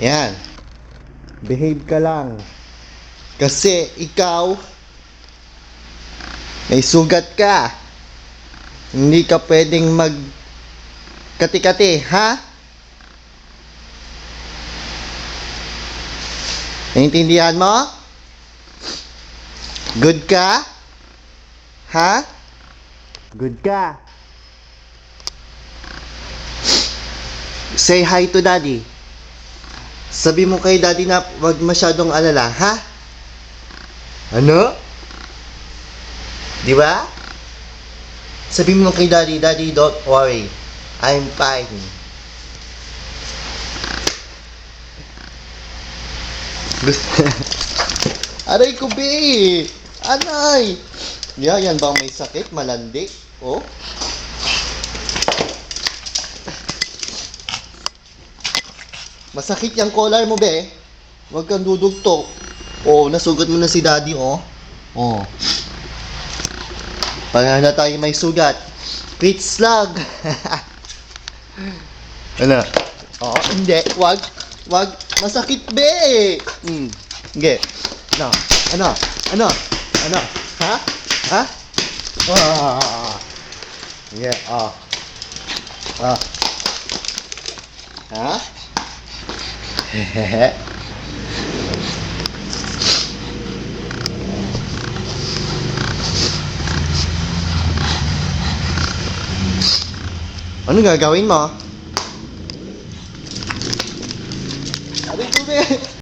Yan. Behave ka lang. Kasi ikaw, may sugat ka. Hindi ka pwedeng mag kati-kati, ha? Naintindihan mo? Good ka? Ha? Good ka? Say hi to daddy. Sabi mo kay daddy na wag masyadong alala, ha? Ano? Di ba? Sabi mo kay daddy, daddy, don't worry. I'm fine. Aray ko, be! Anay! Yan bang may sakit? Malandi? Oh? Masakit yung collar mo, be. Huwag kang dudugtok. Oh, nasugat mo na si daddy, oh. Oh. Para na tayo may sugat. Quit slug. Ano? Oh, hindi. Wag. Masakit, be. Sige. Ano? Ha? Yeah, Ha? Hehehe. Ano gagawin mo?